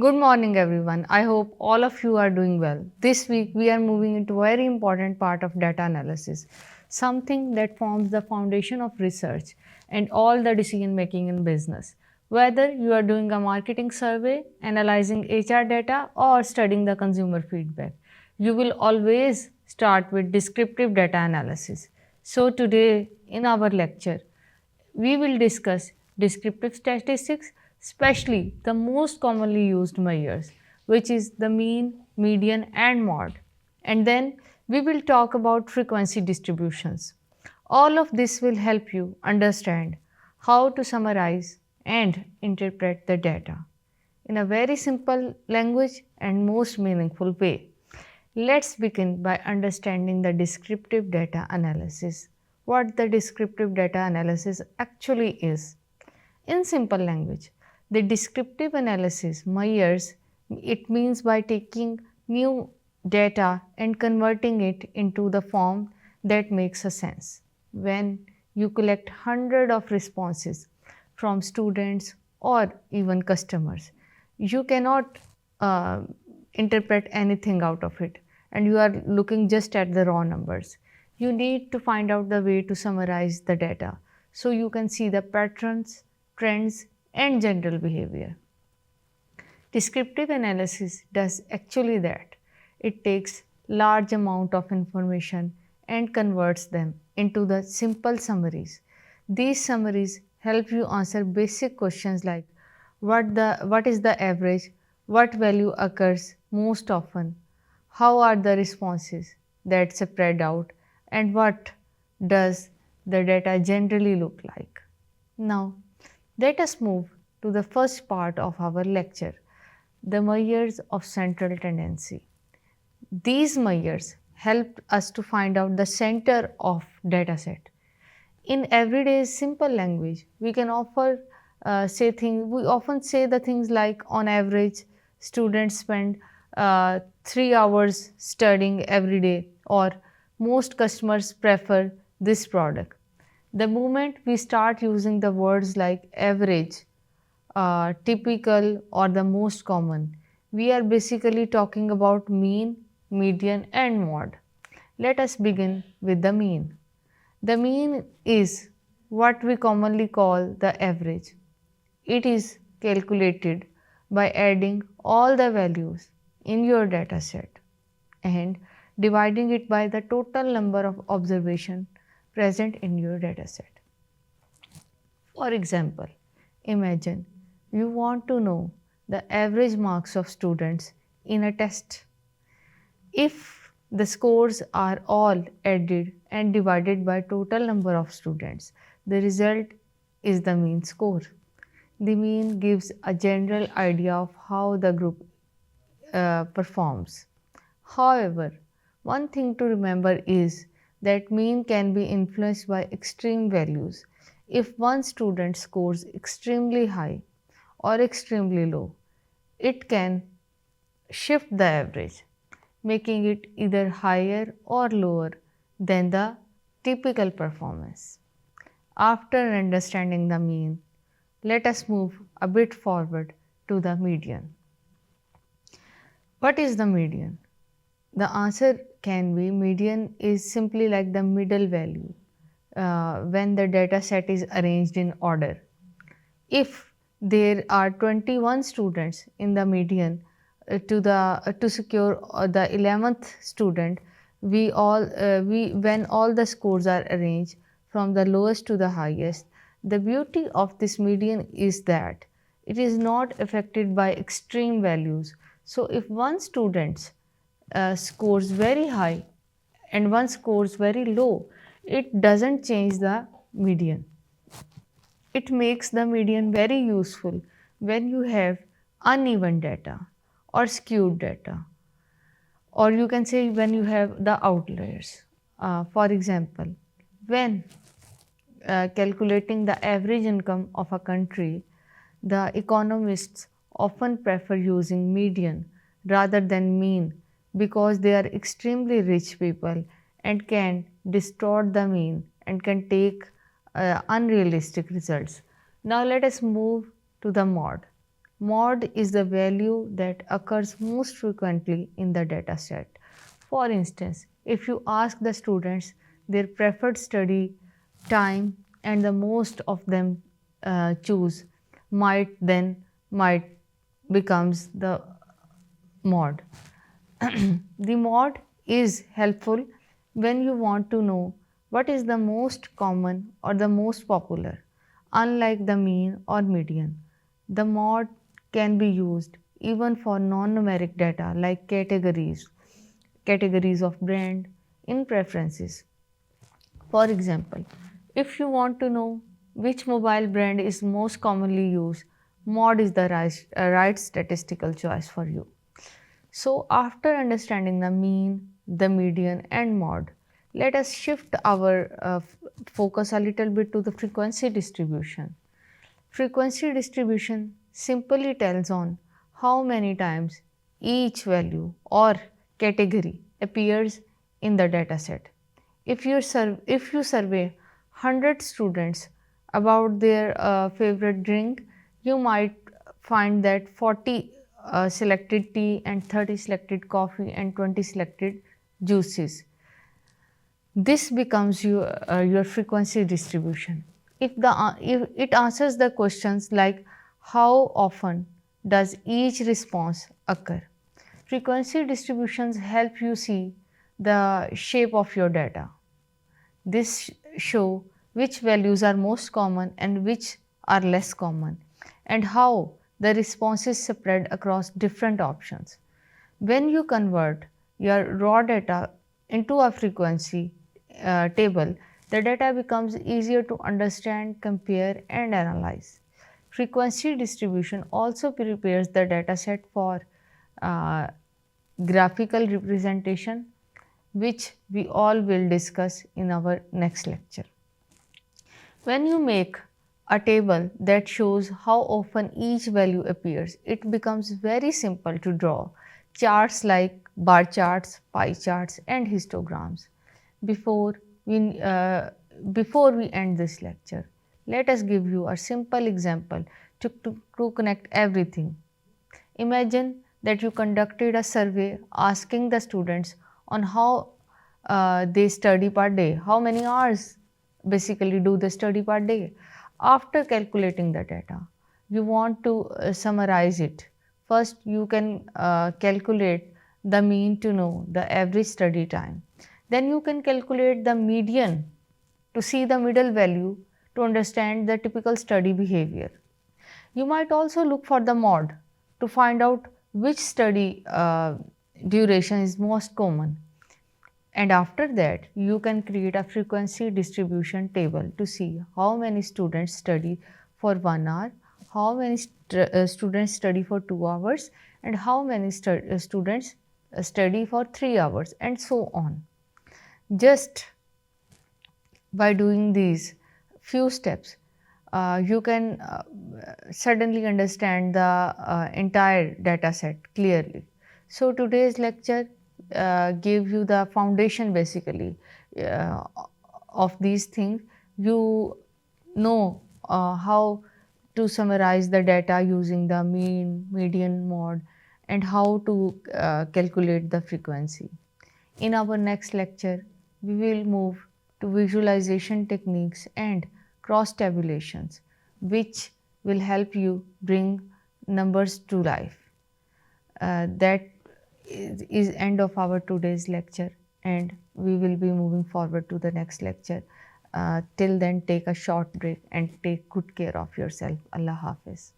Good morning, everyone. I hope all of you are doing well. This week, we are moving into a very important part of data analysis, something that forms the foundation of research and all the decision making in business. Whether you are doing a marketing survey, analyzing HR data, or studying the consumer feedback, you will always start with descriptive data analysis. So, today in our lecture, we will discuss descriptive statistics, especially the most commonly used measures, which is the mean, median, and mode. And then we will talk about frequency distributions. All of this will help you understand how to summarize and interpret the data in a very simple language and most meaningful way. Let's begin by understanding the descriptive data analysis. What the descriptive data analysis actually is. In simple language, the descriptive analysis measures it means by taking new data and converting it into the form that makes a sense. When you collect hundred of responses from students or even customers, you cannot uh, interpret anything out of it and you are looking just at the raw numbers. You need to find out the way to summarize the data so you can see the patterns, trends, and general behavior. Descriptive analysis does actually that. It takes large amount of information and converts them into the simple summaries. These summaries help you answer basic questions like what is the average, what value occurs most often, how are the responses that spread out, and what does the data generally look like. Now, let us move to the first part of our lecture, the measures of central tendency. These measures help us to find out the center of dataset. In everyday simple language, we can we often say the things like on average, students spend 3 hours studying every day, or most customers prefer this product. The moment we start using the words like average, typical, or the most common, we are basically talking about mean, median, and mode. Let us begin with the mean. The mean is what we commonly call the average. It is calculated by adding all the values in your dataset and dividing it by the total number of observations present in your dataset. For example, imagine you want to know the average marks of students in a test. If the scores are all added and divided by total number of students, the result is the mean score. The mean gives a general idea of how the group performs. However, one thing to remember is that mean can be influenced by extreme values. If one student scores extremely high or extremely low, it can shift the average, making it either higher or lower than the typical performance. After understanding the mean, let us move a bit forward to the median. What is the median? The answer can be median is simply like the middle value when the data set is arranged in order. If there are 21 students in the median, to secure the 11th student, we when all the scores are arranged from the lowest to the highest, the beauty of this median is that it is not affected by extreme values. So if one student scores very high and one scores very low, it doesn't change the median. It makes the median very useful when you have uneven data or skewed data, or you can say when you have the outliers. For example, when calculating the average income of a country, the economists often prefer using median rather than mean because they are extremely rich people and can distort the mean and can take unrealistic results. Now let us move to the mode. Mod is the value that occurs most frequently in the data set. For instance, if you ask the students their preferred study time and the most of them choose might, then might becomes the mod. The mod is helpful when you want to know what is the most common or the most popular. Unlike the mean or median, the mod can be used even for non-numeric data like categories of brand in preferences. For example, if you want to know which mobile brand is most commonly used, mod is the right statistical choice for you. So, after understanding the mean, the median, and mod, let us shift our focus a little bit to the frequency distribution. Frequency distribution simply tells on how many times each value or category appears in the dataset. If you survey 100 students about their favorite drink, you might find that 40 selected tea and 30 selected coffee and 20 selected juices. This becomes your frequency distribution. If it answers the questions like how often does each response occur, frequency distributions help you see the shape of your data. This show which values are most common and which are less common, and how the responses spread across different options. When you convert your raw data into a frequency table, the data becomes easier to understand, compare, and analyze. Frequency distribution also prepares the dataset for uh, graphical representation, which we all will discuss in our next lecture. When you make a table that shows how often each value appears, it becomes very simple to draw charts like bar charts, pie charts, and histograms. Before we, uh, before we end this lecture, let us give you a simple example to connect everything. Imagine that you conducted a survey asking the students on how they study per day, how many hours basically do they study per day. After calculating the data, you want to summarize it. First, you can calculate the mean to know the average study time. Then you can calculate the median to see the middle value to understand the typical study behavior. You might also look for the mod to find out which study duration is most common. And after that, you can create a frequency distribution table to see how many students study for 1 hour, how many students study for 2 hours, and how many students study for 3 hours, and so on. Just by doing these few steps, you can suddenly understand the entire data set clearly. So today's lecture gave you the foundation basically uh, of these things. You know how to summarize the data using the mean, median, mod, and how to calculate the frequency. In our next lecture, we will move to visualization techniques and cross tabulations, which will help you bring numbers to life. That is end of our today's lecture, and we will be moving forward to the next lecture. Till then, take a short break and take good care of yourself. Allah Hafiz.